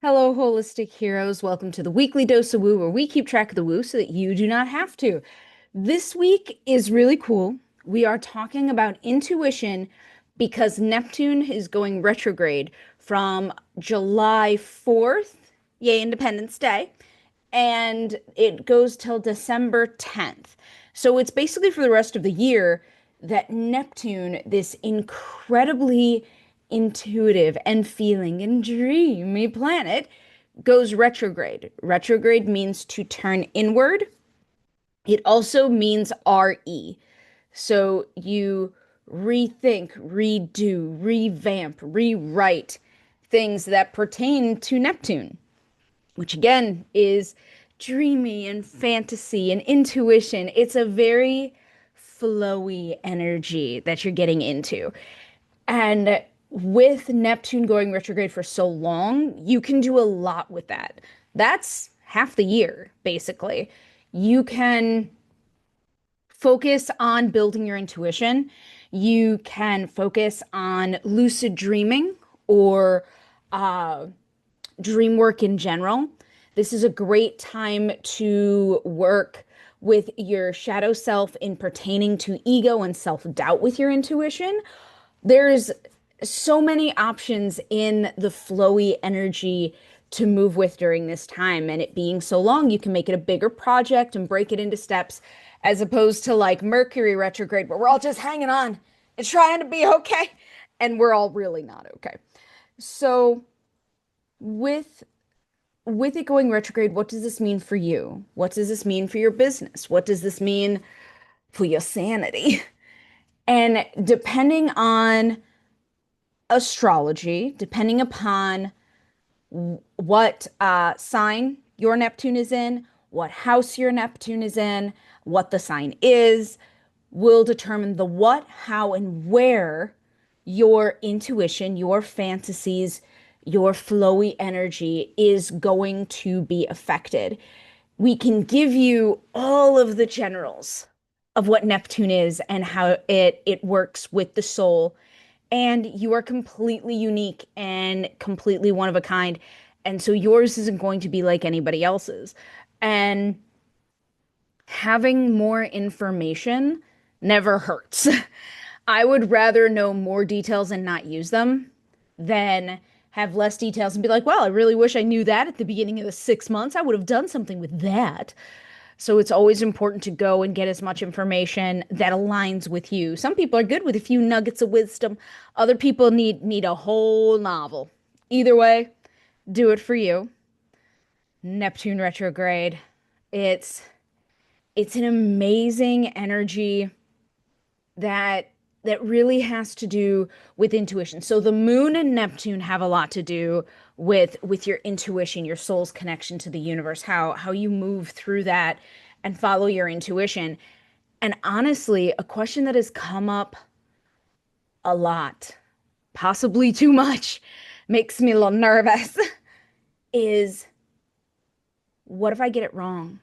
Hello, holistic heroes. Welcome to the weekly dose of woo, where we keep track of the woo so that you do not have to. This week is really cool. We are talking about intuition because Neptune is going retrograde from July 4th, yay, Independence Day, and it goes till December 10th. So it's basically for the rest of the year that Neptune, this incredibly intuitive and feeling and dreamy planet, goes retrograde. Retrograde means to turn inward. It also means RE. So you rethink, redo, revamp, rewrite things that pertain to Neptune, which again is dreamy and fantasy and intuition. It's a very flowy energy that you're getting into. And with Neptune going retrograde for so long, you can do a lot with that. That's half the year, basically. You can focus on building your intuition. You can focus on lucid dreaming or dream work in general. This is a great time to work with your shadow self in pertaining to ego and self-doubt with your intuition. There's so many options in the flowy energy to move with during this time. And it being so long, you can make it a bigger project and break it into steps, as opposed to like Mercury retrograde, where we're all just hanging on and trying to be okay. And we're all really not okay. So with it going retrograde, what does this mean for you? What does this mean for your business? What does this mean for your sanity? And depending on astrology, depending upon what sign your Neptune is in, what house your Neptune is in, what the sign is, will determine the what, how, and where your intuition, your fantasies, your flowy energy is going to be affected. We can give you all of the generals of what Neptune is and how it works with the soul. And you are completely unique and completely one of a kind. And so yours isn't going to be like anybody else's. And having more information never hurts. I would rather know more details and not use them than have less details and be like, well, I really wish I knew that at the beginning of the 6 months. I would have done something with that. So it's always important to go and get as much information that aligns with you. Some people are good with a few nuggets of wisdom. Other people need a whole novel. Either way, do it for you. Neptune retrograde. It's it's an amazing energy that really has to do with intuition. So the moon and Neptune have a lot to do with your intuition, your soul's connection to the universe, how you move through that and follow your intuition. And honestly, a question that has come up a lot, possibly too much, makes me a little nervous, is what if I get it wrong?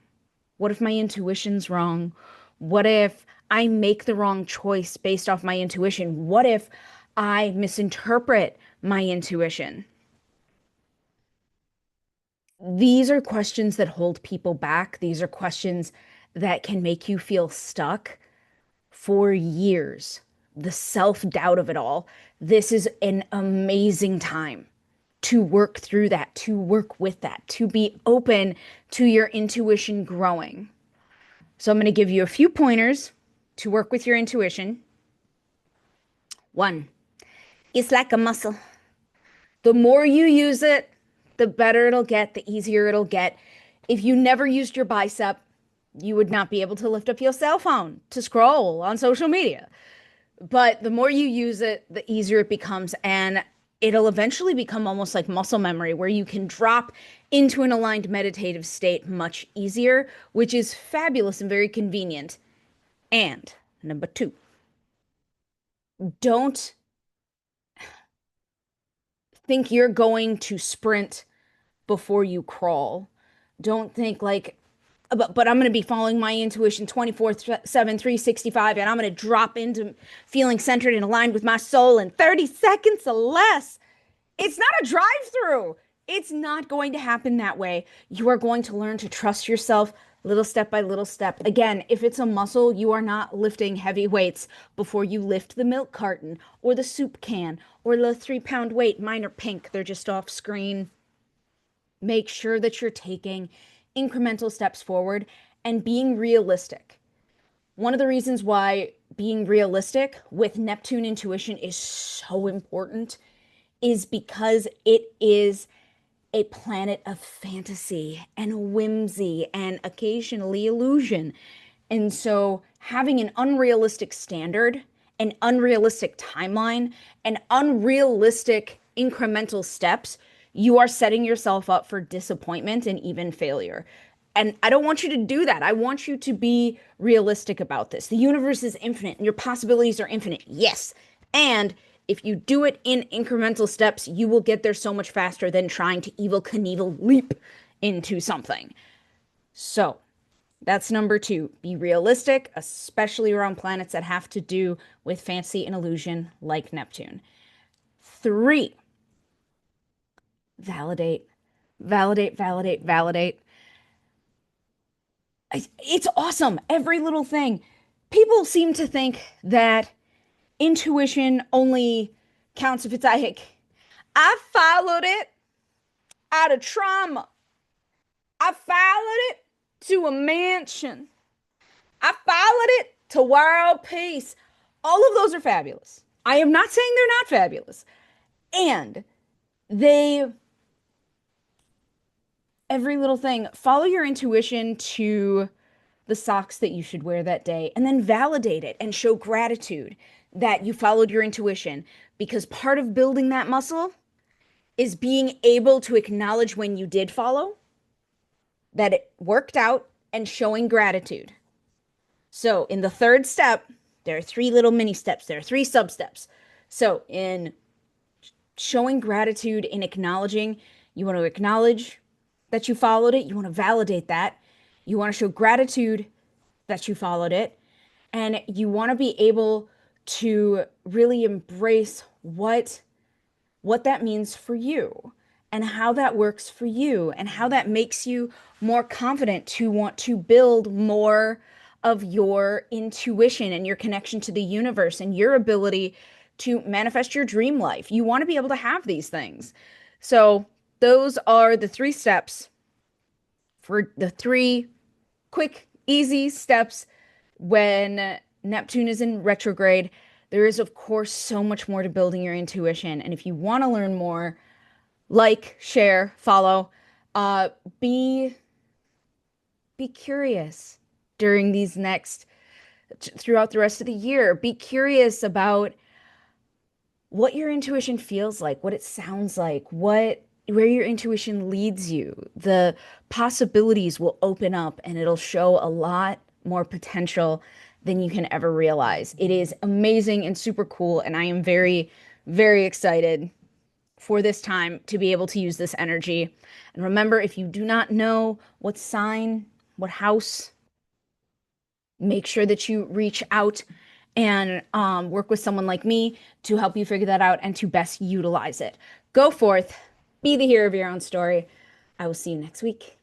What if my intuition's wrong? What if I make the wrong choice based off my intuition? What if I misinterpret my intuition? These are questions that hold people back. These are questions that can make you feel stuck for years. The self-doubt of it all. This is an amazing time to work through that, to work with that, to be open to your intuition growing. So I'm going to give you a few pointers to work with your intuition. One, it's like a muscle. The more you use it, the better it'll get, the easier it'll get. If you never used your bicep, you would not be able to lift up your cell phone to scroll on social media. But the more you use it, the easier it becomes. And it'll eventually become almost like muscle memory, where you can drop into an aligned meditative state much easier, which is fabulous and very convenient. And number two, don't think you're going to sprint before you crawl. Don't think like, but I'm going to be following my intuition 24/7, 365, and I'm going to drop into feeling centered and aligned with my soul in 30 seconds or less. It's not a drive-through. It's not going to happen that way. You are going to learn to trust yourself little step by little step. Again, if it's a muscle, you are not lifting heavy weights before you lift the milk carton or the soup can or the 3 pound weight. Mine are pink, they're just off screen. Make sure that you're taking incremental steps forward and being realistic. One of the reasons why being realistic with Neptune intuition is so important is because it is a planet of fantasy and whimsy and occasionally illusion. And so having an unrealistic standard, an unrealistic timeline, and unrealistic incremental steps, you are setting yourself up for disappointment and even failure. And I don't want you to do that. I want you to be realistic about this. The universe is infinite and your possibilities are infinite. Yes. And if you do it in incremental steps, you will get there so much faster than trying to evil Knievel leap into something. So that's number two. Be realistic, especially around planets that have to do with fancy and illusion like Neptune. Three, validate, validate, validate, validate. It's awesome. Every little thing. People seem to think that intuition only counts if it's like, I followed it out of trauma. I followed it to a mansion. I followed it to world peace. All of those are fabulous. I am not saying they're not fabulous. And they, every little thing, follow your intuition to the socks that you should wear that day and then validate it and show gratitude that you followed your intuition because part of building that muscle is being able to acknowledge when you did follow that it worked out and showing gratitude. So in the third step, there are three little mini steps. There are three sub steps. So in showing gratitude, in acknowledging, you want to acknowledge that you followed it. You want to validate that. You want to show gratitude that you followed it. And you want to be able to really embrace what that means for you and how that works for you and how that makes you more confident to want to build more of your intuition and your connection to the universe and your ability to manifest your dream life. You want to be able to have these things. So, those are the three steps for the three quick, easy steps when Neptune is in retrograde. There is, of course, so much more to building your intuition. And if you want to learn more, like, share, follow, uh, be be curious during these next throughout the rest of the year. Be curious about what your intuition feels like, what it sounds like, what where your intuition leads you. The possibilities will open up and it'll show a lot more potential than you can ever realize. It is amazing and super cool, and I am very, very excited for this time to be able to use this energy. And remember, if you do not know what sign, what house, make sure that you reach out and work with someone like me to help you figure that out and to best utilize it. Go forth, be the hero of your own story. I will see you next week.